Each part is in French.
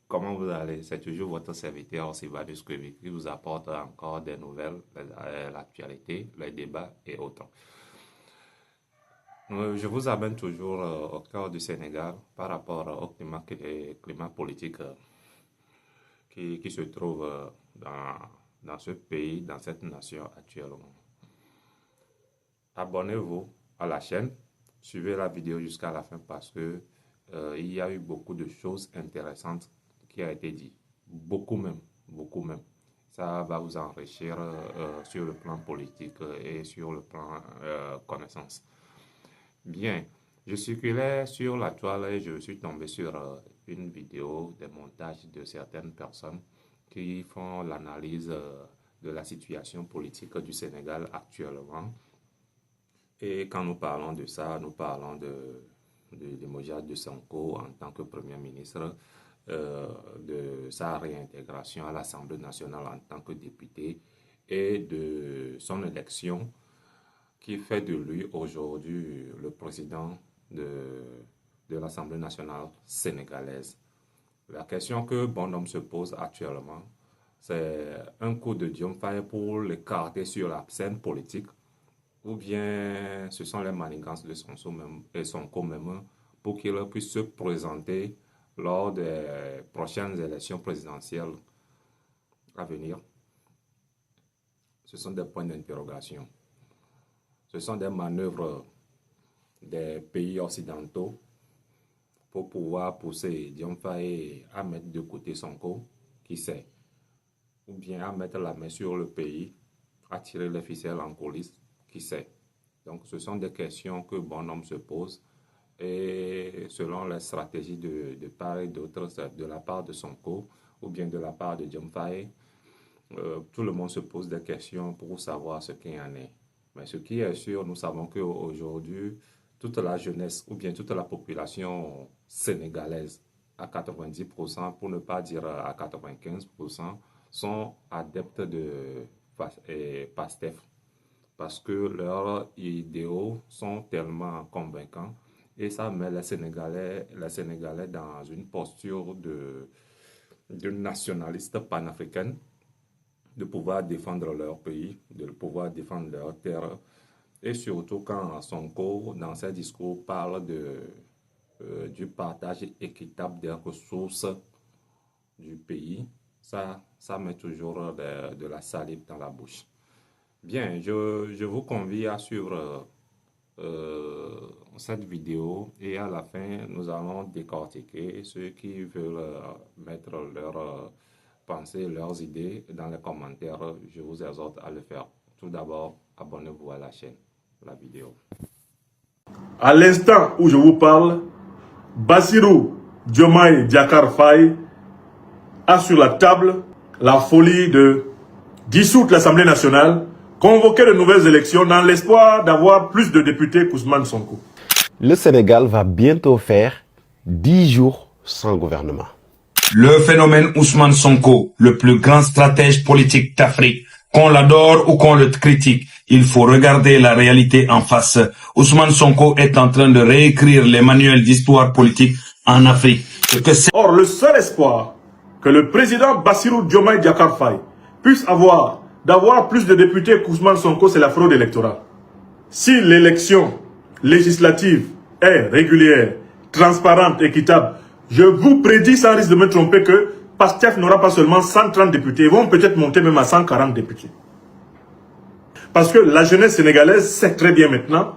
Comment vous allez? C'est toujours votre serviteur Sylvanus Kevin qui vous apporte encore des nouvelles, l'actualité, les débats et autres. Je vous amène toujours au cœur du Sénégal par rapport au climat politique qui se trouve dans ce pays, dans cette nation actuellement. Abonnez-vous à la chaîne, suivez la vidéo jusqu'à la fin parce que il y a eu beaucoup de choses intéressantes qui ont été dites. Beaucoup même, beaucoup même. Ça va vous enrichir sur le plan politique et sur le plan connaissance. Bien, je circulais sur la toile et je suis tombé sur une vidéo des montages de certaines personnes qui font l'analyse de la situation politique du Sénégal actuellement. Et quand nous parlons de ça, nous parlons de Mojadji Sonko en tant que Premier ministre, de sa réintégration à l'Assemblée nationale en tant que député et de son élection qui fait de lui aujourd'hui le président de l'Assemblée nationale sénégalaise. La question que Bonhomme se pose actuellement, c'est un coup de Diom Faye pour l'écarter sur la scène politique ou bien ce sont les manigances de Sonko même pour qu'il puisse se présenter lors des prochaines élections présidentielles à venir. Ce sont des points d'interrogation. Ce sont des manœuvres des pays occidentaux pour pouvoir pousser Diom Faye à mettre de côté Sonko, qui sait, ou bien à mettre la main sur le pays, à tirer les ficelles en coulisses, qui sait. Donc ce sont des questions que Bonhomme se pose et selon les stratégies de part et d'autre, de la part de Sonko ou bien de la part de Diom Faye, tout le monde se pose des questions pour savoir ce qu'il en est. Mais ce qui est sûr, nous savons qu'aujourd'hui, toute la jeunesse ou bien toute la population sénégalaise, à 90%, pour ne pas dire à 95%, sont adeptes de PASTEF. Parce que leurs idéaux sont tellement convaincants et ça met les Sénégalais dans une posture de nationaliste panafricaine, de pouvoir défendre leur pays, de pouvoir défendre leur terre. Et surtout quand Sonko, dans ses discours, parle du partage équitable des ressources du pays, ça met toujours de la salive dans la bouche. Bien, je vous convie à suivre cette vidéo et à la fin, nous allons décortiquer ceux qui veulent mettre leurs pensées, leurs idées dans les commentaires. Je vous exhorte à le faire. Tout d'abord, abonnez-vous à la chaîne, la vidéo. À l'instant où je vous parle, Bassirou Diomaye Diakhar Faye a sur la table la folie de dissoudre l'Assemblée nationale, convoquer de nouvelles élections dans l'espoir d'avoir plus de députés qu'Ousmane Sonko. Le Sénégal va bientôt faire 10 jours sans gouvernement. Le phénomène Ousmane Sonko, le plus grand stratège politique d'Afrique, qu'on l'adore ou qu'on le critique, il faut regarder la réalité en face. Ousmane Sonko est en train de réécrire les manuels d'histoire politique en Afrique. Or, le seul espoir que le président Bassirou Diomaye Diakhar Faye puisse avoir d'avoir plus de députés qu'Ousmane Sonko, c'est la fraude électorale. Si l'élection législative est régulière, transparente, équitable, je vous prédis sans risque de me tromper que PASTEF n'aura pas seulement 130 députés, ils vont peut-être monter même à 140 députés. Parce que la jeunesse sénégalaise sait très bien maintenant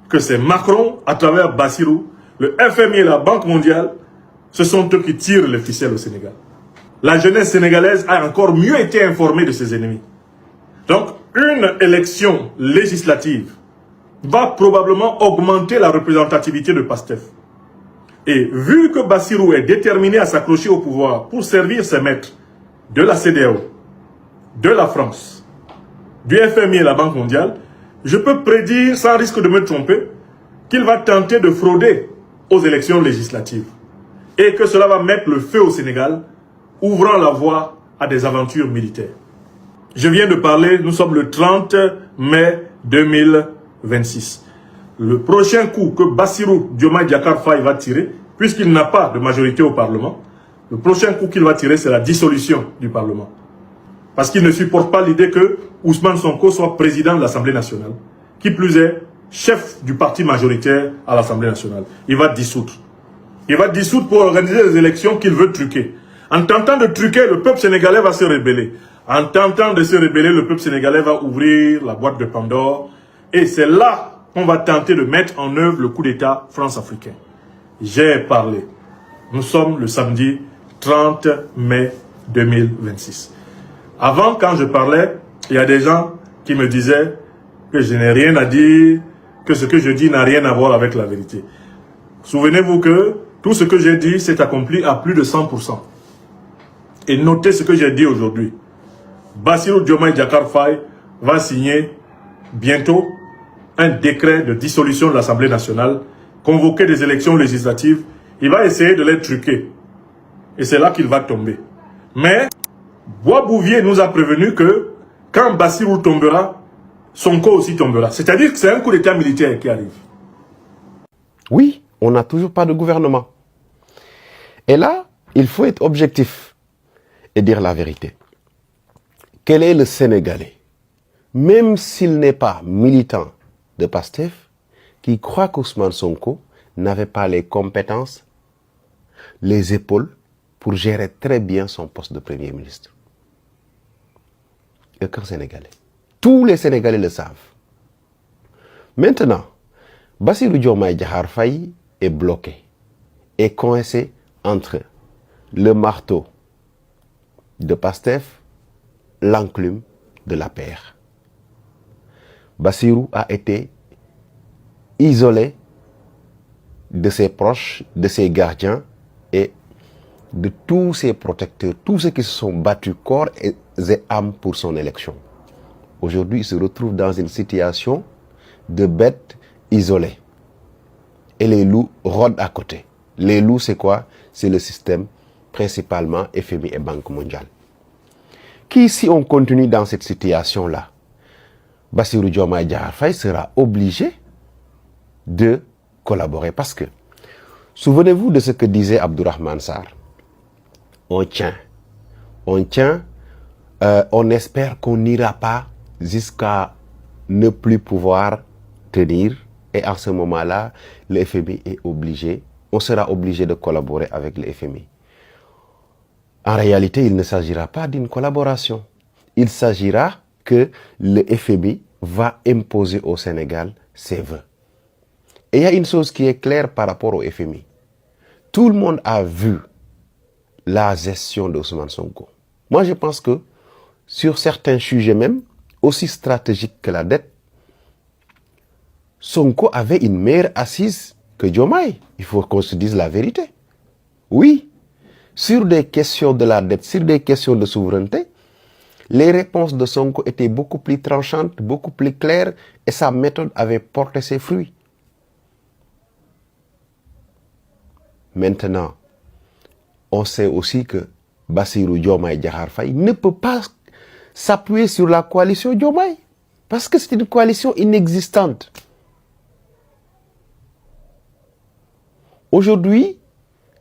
que c'est Macron, à travers Bassirou, le FMI et la Banque mondiale, ce sont eux qui tirent les ficelles au Sénégal. La jeunesse sénégalaise a encore mieux été informée de ses ennemis. Donc, une élection législative va probablement augmenter la représentativité de PASTEF. Et vu que Bassirou est déterminé à s'accrocher au pouvoir pour servir ses maîtres de la CEDEAO, de la France, du FMI et la Banque mondiale, je peux prédire, sans risque de me tromper, qu'il va tenter de frauder aux élections législatives. Et que cela va mettre le feu au Sénégal, ouvrant la voie à des aventures militaires. Je viens de parler, nous sommes le 30 mai 2026. Le prochain coup que Bassirou Diomaye Diakhar Faye va tirer, puisqu'il n'a pas de majorité au Parlement, le prochain coup qu'il va tirer, c'est la dissolution du Parlement. Parce qu'il ne supporte pas l'idée que Ousmane Sonko soit président de l'Assemblée nationale. Qui plus est, chef du parti majoritaire à l'Assemblée nationale. Il va dissoudre. Il va dissoudre pour organiser les élections qu'il veut truquer. En tentant de truquer, le peuple sénégalais va se rebeller. En tentant de se rebeller, le peuple sénégalais va ouvrir la boîte de Pandore. Et c'est là qu'on va tenter de mettre en œuvre le coup d'État France-africain. J'ai parlé. Nous sommes le samedi 30 mai 2026. Avant, quand je parlais, il y a des gens qui me disaient que je n'ai rien à dire, que ce que je dis n'a rien à voir avec la vérité. Souvenez-vous que tout ce que j'ai dit s'est accompli à plus de 100%. Et notez ce que j'ai dit aujourd'hui. Bassirou Diomaye Diakhar Faye va signer bientôt un décret de dissolution de l'Assemblée nationale, convoquer des élections législatives. Il va essayer de les truquer. Et c'est là qu'il va tomber. Mais Bois-Bouvier nous a prévenu que quand Bassirou tombera, Sonko aussi tombera. C'est-à-dire que c'est un coup d'État militaire qui arrive. Oui, on n'a toujours pas de gouvernement. Et là, il faut être objectif et dire la vérité. Quel est le Sénégalais, même s'il n'est pas militant de PASTEF, qui croit qu'Ousmane Sonko n'avait pas les compétences, les épaules pour gérer très bien son poste de Premier ministre? Aucun Sénégalais. Tous les Sénégalais le savent. Maintenant, Bassirou Diomaye Diakhar Faye est bloqué, est coincé entre le marteau de PASTEF, l'enclume de l'APR. Bassirou a été isolé de ses proches, de ses gardiens et de tous ses protecteurs, tous ceux qui se sont battus corps et âme pour son élection. Aujourd'hui, il se retrouve dans une situation de bête isolée. Et les loups rôdent à côté. Les loups, c'est quoi? C'est le système, principalement FMI et Banque mondiale. Qui, si on continue dans cette situation-là, Bassirou Diomaye Diakhar Faye sera obligé de collaborer. Parce que, souvenez-vous de ce que disait Abdourahmane Sarr. On tient, on espère qu'on n'ira pas jusqu'à ne plus pouvoir tenir. Et en ce moment-là, le FMI est obligé, on sera obligé de collaborer avec le FMI. En réalité, il ne s'agira pas d'une collaboration. Il s'agira que le FMI va imposer au Sénégal ses vœux. Et il y a une chose qui est claire par rapport au FMI. Tout le monde a vu la gestion d'Ousmane Sonko. Moi, je pense que sur certains sujets même, aussi stratégiques que la dette, Sonko avait une meilleure assise que Diomaye. Il faut qu'on se dise la vérité. Oui, sur des questions de la dette, sur des questions de souveraineté, les réponses de Sonko étaient beaucoup plus tranchantes, beaucoup plus claires, et sa méthode avait porté ses fruits. Maintenant, on sait aussi que Bassirou Diomaye Diakhar Faye ne peut pas s'appuyer sur la coalition Diomaye, parce que c'est une coalition inexistante. Aujourd'hui,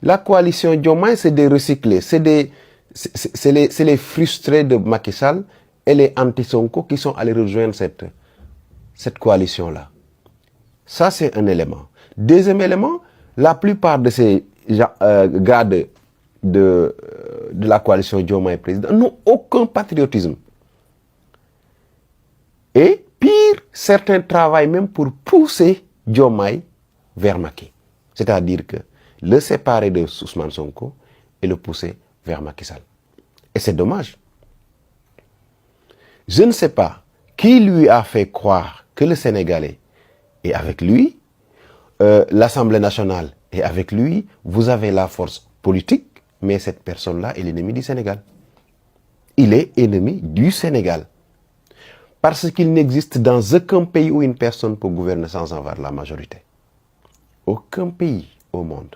la coalition Diomaye, c'est des recyclés, c'est les frustrés de Macky Sall et les anti-Sonko qui sont allés rejoindre cette coalition-là. Ça, c'est un élément. Deuxième élément, la plupart de ces gars de la coalition Diomaye président n'ont aucun patriotisme. Et pire, certains travaillent même pour pousser Diomaye vers Macky. C'est-à-dire que le séparer de Ousmane Sonko et le pousser vers Macky Sall. Et c'est dommage. Je ne sais pas qui lui a fait croire que le Sénégalais est avec lui, l'Assemblée nationale est avec lui, vous avez la force politique, mais cette personne-là est l'ennemi du Sénégal. Il est ennemi du Sénégal. Parce qu'il n'existe dans aucun pays où une personne peut gouverner sans avoir la majorité. Aucun pays au monde.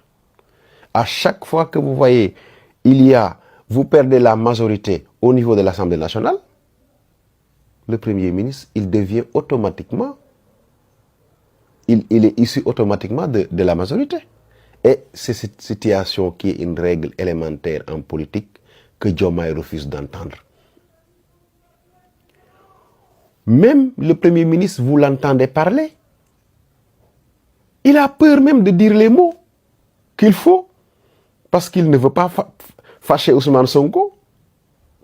À chaque fois que vous voyez, vous perdez la majorité au niveau de l'Assemblée nationale, le Premier ministre, il devient automatiquement, il est issu automatiquement de la majorité. Et c'est cette situation qui est une règle élémentaire en politique que Diomaye refuse d'entendre. Même le Premier ministre, vous l'entendez parler. Il a peur même de dire les mots qu'il faut, parce qu'il ne veut pas fâcher Ousmane Sonko,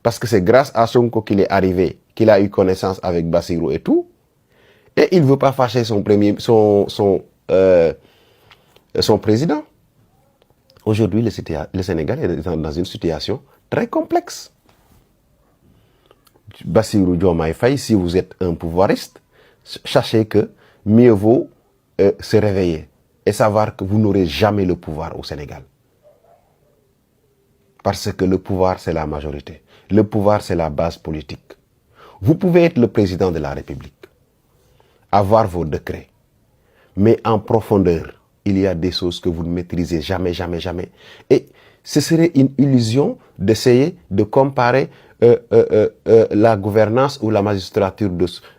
parce que c'est grâce à Sonko qu'il est arrivé, qu'il a eu connaissance avec Bassirou et tout, et il ne veut pas fâcher son président. Aujourd'hui, le Sénégal est dans une situation très complexe. Bassirou Diomaye Faye, si vous êtes un pouvoiriste, sachez que mieux vaut se réveiller et savoir que vous n'aurez jamais le pouvoir au Sénégal. Parce que le pouvoir, c'est la majorité. Le pouvoir, c'est la base politique. Vous pouvez être le président de la République, avoir vos décrets, mais en profondeur, il y a des choses que vous ne maîtrisez jamais, jamais, jamais. Et ce serait une illusion d'essayer de comparer la gouvernance ou la magistrature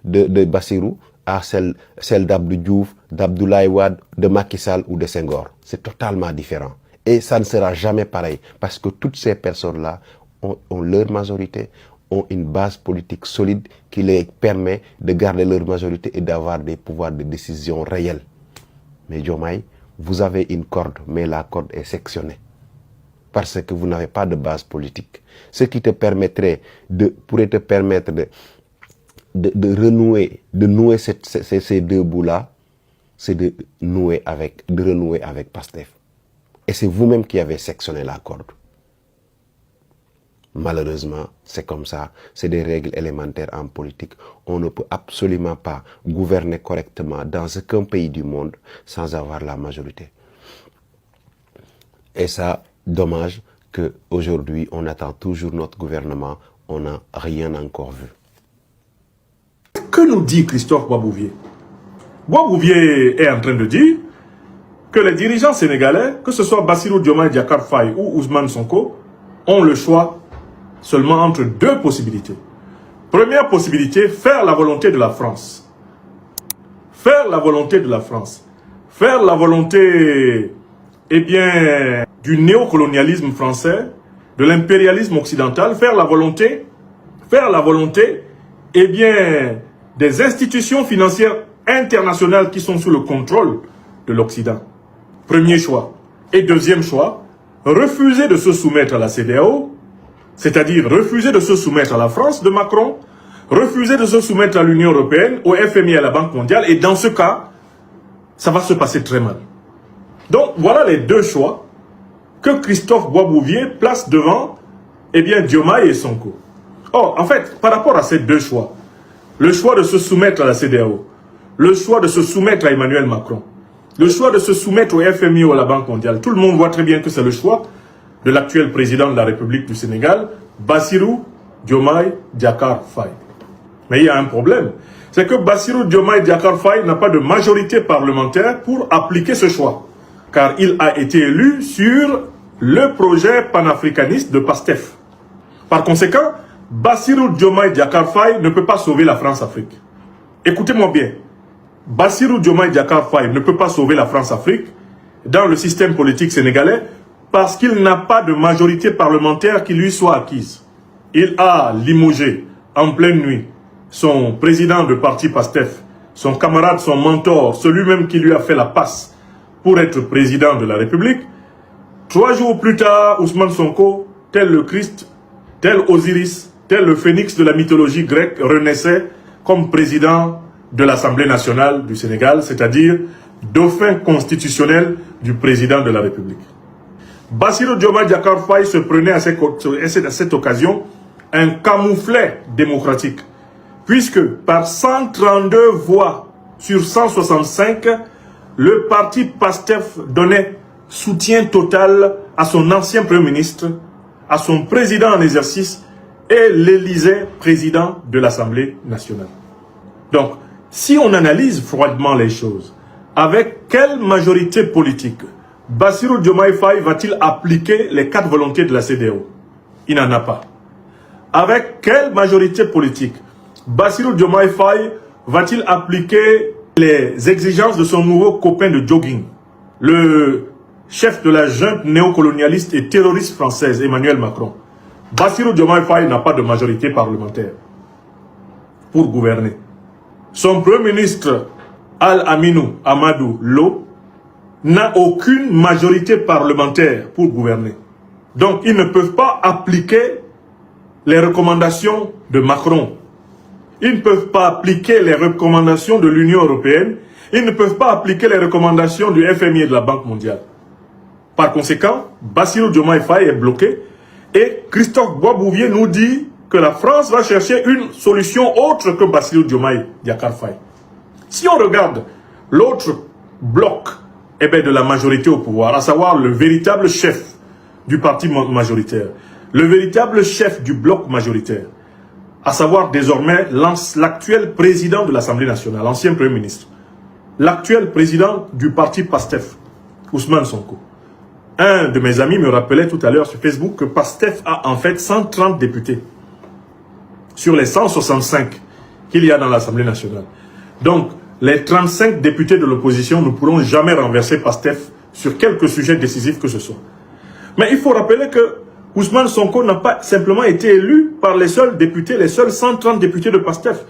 de Bassirou à celle d'Abdou Diouf, d'Abdoulaye Wade, de Macky Sall ou de Senghor. C'est totalement différent. Et ça ne sera jamais pareil, parce que toutes ces personnes-là ont leur majorité, ont une base politique solide qui les permet de garder leur majorité et d'avoir des pouvoirs de décision réels. Mais Diomaye, vous avez une corde, mais la corde est sectionnée. Parce que vous n'avez pas de base politique. Ce qui te permettrait pourrait te permettre de nouer ces deux bouts-là, c'est de renouer avec Pastef. Et c'est vous-même qui avez sectionné la corde. Malheureusement, c'est comme ça. C'est des règles élémentaires en politique. On ne peut absolument pas gouverner correctement dans aucun pays du monde sans avoir la majorité. Et ça, dommage qu'aujourd'hui, on attend toujours notre gouvernement. On n'a rien encore vu. Que nous dit Christophe Boisbouvier? Boisbouvier est en train de dire que les dirigeants sénégalais, que ce soit Bassirou Diomaye Diakhar Faye ou Ousmane Sonko, ont le choix seulement entre deux possibilités. Première possibilité, faire la volonté de la France. Faire la volonté de la France. Faire la volonté, eh bien, du néocolonialisme français, de l'impérialisme occidental, faire la volonté, eh bien, des institutions financières internationales qui sont sous le contrôle de l'Occident. Premier choix. Et deuxième choix, refuser de se soumettre à la CEDEAO, c'est-à-dire refuser de se soumettre à la France de Macron, refuser de se soumettre à l'Union européenne, au FMI et à la Banque mondiale, et dans ce cas, ça va se passer très mal. Donc, voilà les deux choix que Christophe Boisbouvier place devant, eh bien, Diomaye et Sonko. Or, en fait, par rapport à ces deux choix, le choix de se soumettre à la CEDEAO, le choix de se soumettre à Emmanuel Macron, le choix de se soumettre au FMI ou à la Banque mondiale, tout le monde voit très bien que c'est le choix de l'actuel président de la République du Sénégal, Bassirou Diomaye Diakhar Faye. Mais il y a un problème, c'est que Bassirou Diomaye Diakhar Faye n'a pas de majorité parlementaire pour appliquer ce choix, car il a été élu sur le projet panafricaniste de Pastef. Par conséquent, Bassirou Diomaye Diakhar Faye ne peut pas sauver la France-Afrique. Écoutez-moi bien, Bassirou Diomaye Diakhar Faye ne peut pas sauver la France-Afrique dans le système politique sénégalais parce qu'il n'a pas de majorité parlementaire qui lui soit acquise. Il a limogé en pleine nuit son président de parti Pastef, son camarade, son mentor, celui-même qui lui a fait la passe pour être président de la République. 3 jours plus tard, Ousmane Sonko, tel le Christ, tel Osiris, tel le phénix de la mythologie grecque, renaissait comme président de l'Assemblée nationale du Sénégal, c'est-à-dire dauphin constitutionnel du président de la République. Bassirou Diomaye Diakhar Faye se prenait à cette occasion un camouflet démocratique, puisque par 132 voix sur 165, le parti PASTEF donnait soutien total à son ancien Premier ministre, à son président en exercice et l'élisait président de l'Assemblée nationale. Donc, si on analyse froidement les choses, avec quelle majorité politique Bassirou Diomaye Faye va-t-il appliquer les 4 volontés de la CEDEAO? Il n'en a pas. Avec quelle majorité politique Bassirou Diomaye Faye va-t-il appliquer les exigences de son nouveau copain de jogging, le chef de la junte néocolonialiste et terroriste française, Emmanuel Macron, Bassirou Diomaye Faye n'a pas de majorité parlementaire pour gouverner. Son premier ministre, Al-Aminou Amadou Lo, n'a aucune majorité parlementaire pour gouverner. Donc, ils ne peuvent pas appliquer les recommandations de Macron. Ils ne peuvent pas appliquer les recommandations de l'Union européenne. Ils ne peuvent pas appliquer les recommandations du FMI et de la Banque mondiale. Par conséquent, Bassirou Diomaye Faye est bloqué et Christophe Bois-Bouvier nous dit que la France va chercher une solution autre que Bassirou Diomaye Diakhar Faye. Si on regarde l'autre bloc de la majorité au pouvoir, à savoir le véritable chef du parti majoritaire, le véritable chef du bloc majoritaire, à savoir désormais l'actuel président de l'Assemblée nationale, l'ancien Premier ministre, l'actuel président du parti PASTEF, Ousmane Sonko. Un de mes amis me rappelait tout à l'heure sur Facebook que PASTEF a en fait 130 députés sur les 165 qu'il y a dans l'Assemblée nationale. Donc, les 35 députés de l'opposition ne pourront jamais renverser PASTEF sur quelque sujet décisif que ce soit. Mais il faut rappeler que Ousmane Sonko n'a pas simplement été élu par les seuls députés, les seuls 130 députés de PASTEF.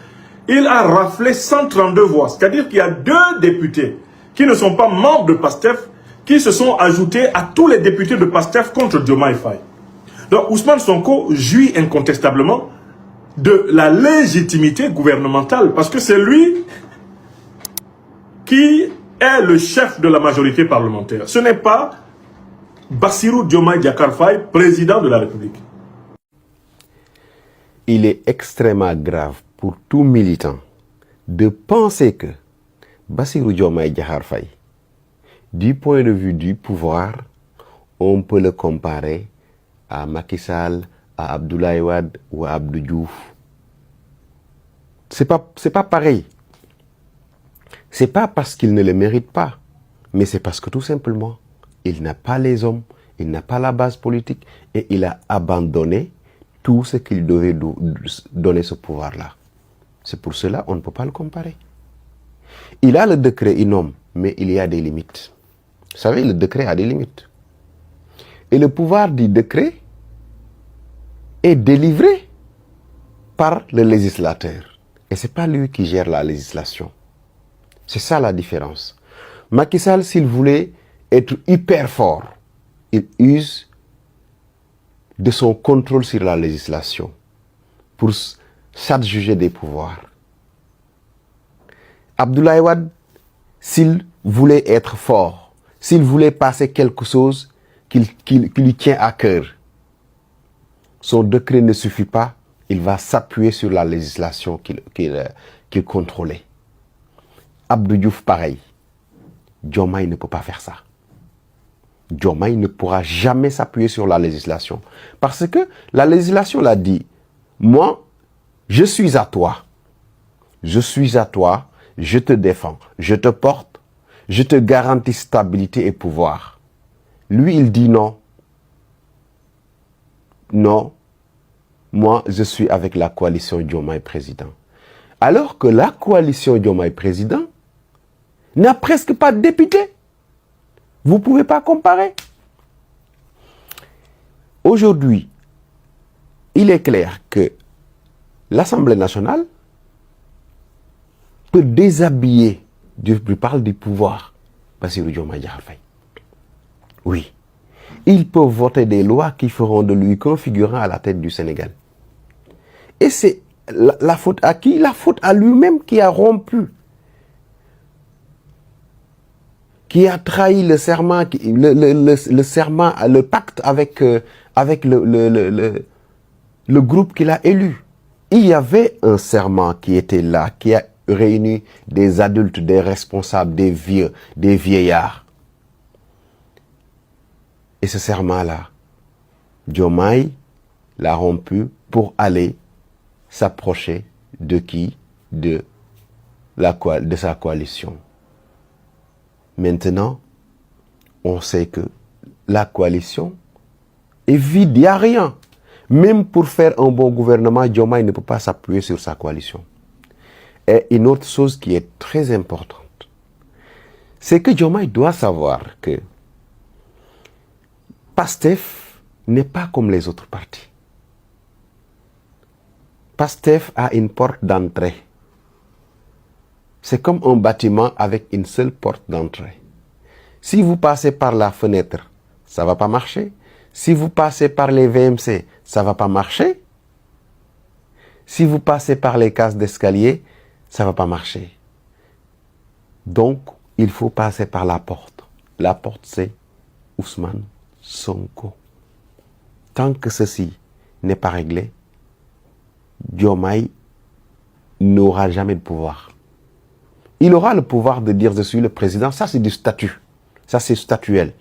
Il a raflé 132 voix. C'est-à-dire qu'il y a 2 députés qui ne sont pas membres de PASTEF qui se sont ajoutés à tous les députés de PASTEF contre Diomaye Faye. Donc Ousmane Sonko jouit incontestablement de la légitimité gouvernementale parce que c'est lui qui est le chef de la majorité parlementaire. Ce n'est pas Bassirou Diomaye Diakhar Faye, président de la République. Il est extrêmement grave pour tout militant de penser que Bassirou Diomaye Diakhar Faye, du point de vue du pouvoir, on peut le comparer à Macky Sall, à Abdoulaye Wade ou à Abdou Diouf. C'est pas pareil. C'est pas parce qu'il ne le mérite pas, mais c'est parce que tout simplement, il n'a pas les hommes, il n'a pas la base politique et il a abandonné tout ce qu'il devait donner ce pouvoir-là. C'est pour cela qu'on ne peut pas le comparer. Il a le décret, il nomme, mais il y a des limites. Vous savez, le décret a des limites. Et le pouvoir du décret est délivré par le législateur. Et ce n'est pas lui qui gère la législation. C'est ça la différence. Macky Sall, s'il voulait être hyper fort, il use de son contrôle sur la législation pour s'adjuger des pouvoirs. Abdoulaye Wade, s'il voulait être fort, s'il voulait passer quelque chose qui lui tient à cœur, son décret ne suffit pas, il va s'appuyer sur la législation qu'il contrôlait. Abdou Diouf, pareil. Diomaye ne peut pas faire ça. Diomaye ne pourra jamais s'appuyer sur la législation. Parce que la législation l'a dit, moi, je suis à toi. Je suis à toi, je te défends, je te porte, je te garantis stabilité et pouvoir. Lui, il dit non. Non, moi, je suis avec la coalition Diomaye président. Alors que la coalition Diomaye président n'a presque pas de députés. Vous ne pouvez pas comparer. Aujourd'hui, il est clair que l'Assemblée nationale peut déshabiller, je parle du pouvoir, Bassirou Diomaye Diakhar Faye. Oui. Ils peuvent voter des lois qui feront de lui qu'un figurant à la tête du Sénégal. Et c'est la faute à qui? La faute à lui-même qui a rompu, qui a trahi le serment, le serment, le pacte avec le groupe qu'il a élu. Il y avait un serment qui était là, qui a réuni des adultes, des responsables, des vieux, des vieillards. Et ce serment-là, Diomaye l'a rompu pour aller s'approcher de qui? De sa coalition. Maintenant, on sait que la coalition est vide, il n'y a rien. Même pour faire un bon gouvernement, Diomaye ne peut pas s'appuyer sur sa coalition. Et une autre chose qui est très importante, c'est que Diomaye doit savoir que PASTEF n'est pas comme les autres partis. PASTEF a une porte d'entrée. C'est comme un bâtiment avec une seule porte d'entrée. Si vous passez par la fenêtre, ça ne va pas marcher. Si vous passez par les VMC, ça ne va pas marcher. Si vous passez par les cases d'escalier, ça ne va pas marcher. Donc, il faut passer par la porte. La porte, c'est Ousmane Sonko. Tant que ceci n'est pas réglé, Diomaye n'aura jamais de pouvoir. Il aura le pouvoir de dire « je suis le président », ça c'est du statut, ça c'est statuel.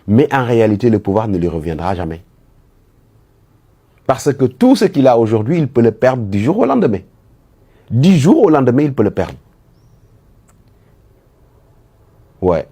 Mais en réalité, le pouvoir ne lui reviendra jamais. Parce que tout ce qu'il a aujourd'hui, il peut le perdre du jour au lendemain. Du jour au lendemain, il peut le perdre. Ouais.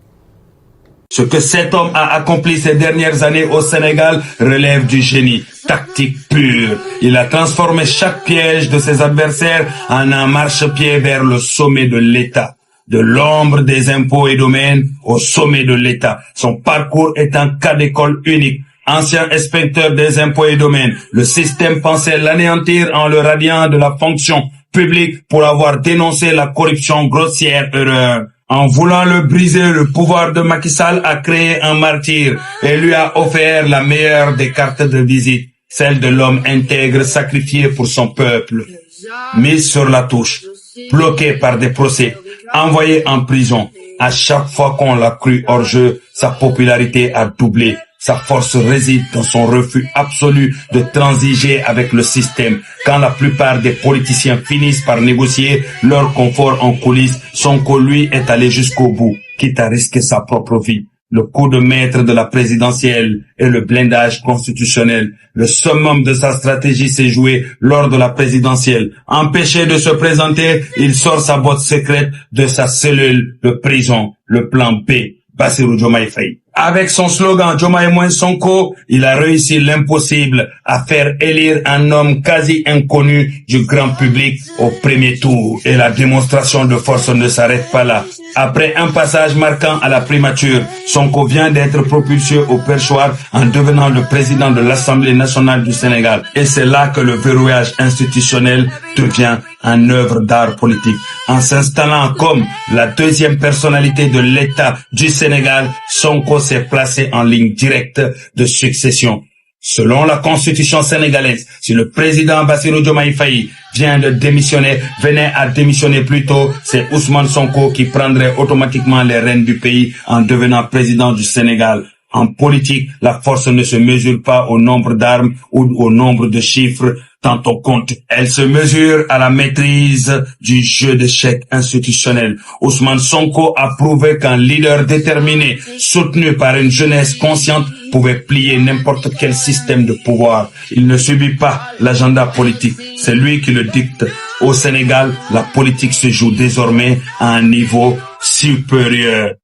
Ce que cet homme a accompli ces dernières années au Sénégal relève du génie tactique pur. Il a transformé chaque piège de ses adversaires en un marchepied vers le sommet de l'État. De l'ombre des impôts et domaines au sommet de l'État. Son parcours est un cas d'école unique. Ancien inspecteur des impôts et domaines, le système pensait l'anéantir en le radiant de la fonction publique pour avoir dénoncé la corruption grossière erreur. En voulant le briser, le pouvoir de Macky Sall a créé un martyr et lui a offert la meilleure des cartes de visite, celle de l'homme intègre sacrifié pour son peuple. Mis sur la touche, bloqué par des procès, envoyé en prison. À chaque fois qu'on l'a cru hors jeu, sa popularité a doublé. Sa force réside dans son refus absolu de transiger avec le système. Quand la plupart des politiciens finissent par négocier leur confort en coulisses, Sonko, lui, est allé jusqu'au bout, quitte à risquer sa propre vie. Le coup de maître de la présidentielle et le blindage constitutionnel. Le summum de sa stratégie s'est joué lors de la présidentielle. Empêché de se présenter, il sort sa botte secrète de sa cellule de prison, le plan B, Bassirou Diomaye Faye. Avec son slogan Diomaye moins Sonko, il a réussi l'impossible à faire élire un homme quasi inconnu du grand public au premier tour. Et la démonstration de force ne s'arrête pas là. Après un passage marquant à la primature, Sonko vient d'être propulsé au perchoir en devenant le président de l'Assemblée nationale du Sénégal. Et c'est là que le verrouillage institutionnel devient une œuvre d'art politique. En s'installant comme la deuxième personnalité de l'État du Sénégal, Sonko s'est placé en ligne directe de succession. Selon la constitution sénégalaise, si le président Bassirou Diomaye Faye venait à démissionner plus tôt, c'est Ousmane Sonko qui prendrait automatiquement les rênes du pays en devenant président du Sénégal. En politique, la force ne se mesure pas au nombre d'armes ou au nombre de chiffres tant on compte. Elle se mesure à la maîtrise du jeu d'échecs institutionnel. Ousmane Sonko a prouvé qu'un leader déterminé, soutenu par une jeunesse consciente, pouvait plier n'importe quel système de pouvoir. Il ne subit pas l'agenda politique. C'est lui qui le dicte. Au Sénégal, la politique se joue désormais à un niveau supérieur.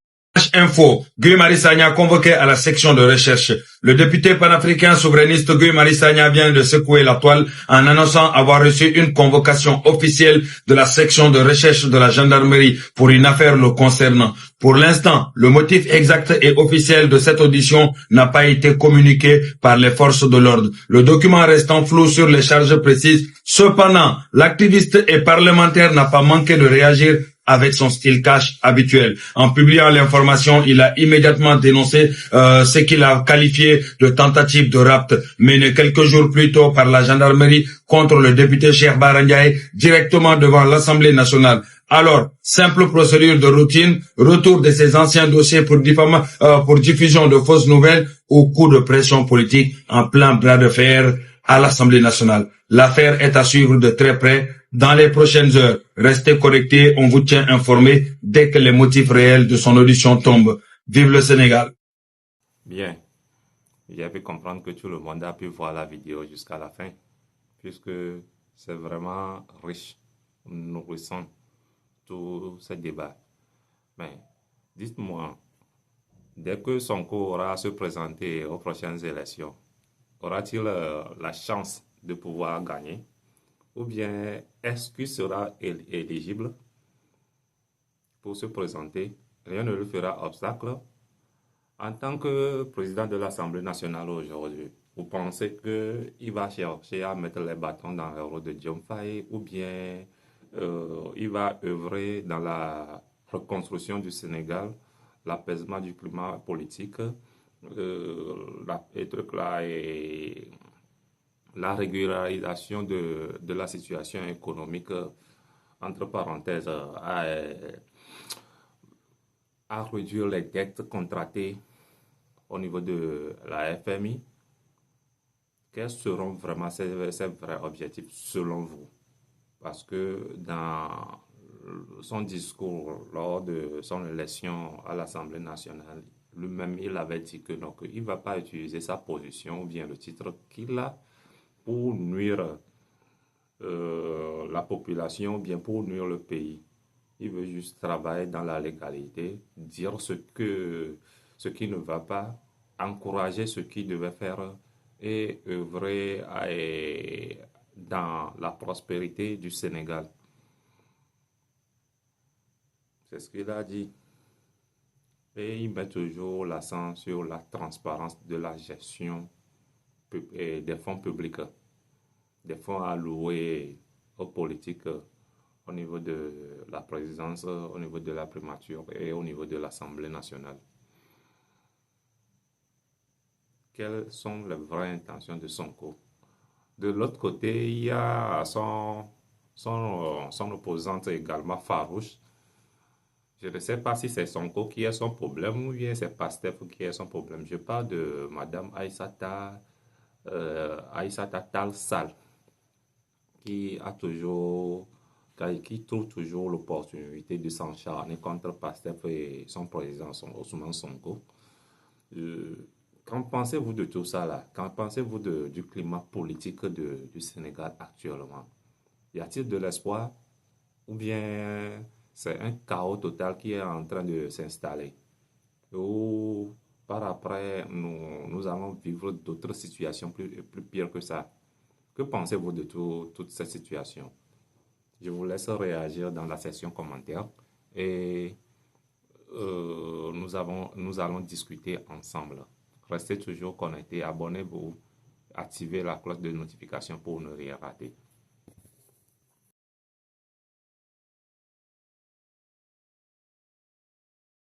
Info, Guy Marius Sagna convoqué à la section de recherche. Le député panafricain souverainiste Guy Marius Sagna vient de secouer la toile en annonçant avoir reçu une convocation officielle de la section de recherche de la gendarmerie pour une affaire le concernant. Pour l'instant, le motif exact et officiel de cette audition n'a pas été communiqué par les forces de l'ordre. Le document restant flou sur les charges précises. Cependant, l'activiste et parlementaire n'a pas manqué de réagir avec son style cash habituel. En publiant l'information, il a immédiatement dénoncé ce qu'il a qualifié de tentative de rapt menée quelques jours plus tôt par la gendarmerie contre le député Cheikh Bara Ndiaye directement devant l'Assemblée nationale. Alors, simple procédure de routine, retour de ses anciens dossiers pour diffusion de fausses nouvelles ou coup de pression politique en plein bras de fer à l'Assemblée nationale. L'affaire est à suivre de très près dans les prochaines heures. Restez connectés, on vous tient informé dès que les motifs réels de son audition tombent. Vive le Sénégal. Bien, j'ai pu comprendre que tout le monde a pu voir la vidéo jusqu'à la fin, puisque c'est vraiment riche, nourrissant, tout ce débat. Mais dites-moi, dès que Sonko aura à se présenter aux prochaines élections, aura-t-il la chance de pouvoir gagner? Ou bien est-ce qu'il sera éligible pour se présenter? Rien ne lui fera obstacle. En tant que président de l'Assemblée nationale aujourd'hui, vous pensez qu'il va chercher à mettre les bâtons dans les roues de Diomaye Faye ou bien il va œuvrer dans la reconstruction du Sénégal, l'apaisement du climat politique, et trucs là, et la régularisation de la situation économique, entre parenthèses, à réduire les dettes contractées au niveau de la FMI. Quels seront vraiment ces vrais objectifs selon vous? Parce que dans son discours lors de son élection à l'Assemblée nationale, lui-même, il avait dit que non, qu'il ne va pas utiliser sa position ou bien le titre qu'il a pour nuire la population ou bien pour nuire le pays. Il veut juste travailler dans la légalité, dire ce qui ne va pas, encourager ce qui devait faire et œuvrer dans la prospérité du Sénégal. C'est ce qu'il a dit. Et il met toujours l'accent sur la transparence de la gestion des fonds publics, des fonds alloués aux politiques au niveau de la présidence, au niveau de la primature et au niveau de l'Assemblée nationale. Quelles sont les vraies intentions de Sonko? De l'autre côté, il y a son opposante également farouche. Je ne sais pas si c'est Sonko qui est son problème ou bien c'est Pastef qui est son problème. Je parle de Madame Aïssata Tall Sall, qui trouve toujours l'opportunité de s'encharner contre Pastef et son président, Ousmane Sonko. Qu'en pensez-vous de tout ça là? Qu'en pensez-vous du climat politique du Sénégal actuellement? Y a-t-il de l'espoir ou bien c'est un chaos total qui est en train de s'installer? Ou par après, nous allons vivre d'autres situations plus pires que ça? Que pensez-vous de toute cette situation? Je vous laisse réagir dans la section commentaires et nous allons discuter ensemble. Restez toujours connectés, abonnez-vous, activez la cloche de notification pour ne rien rater.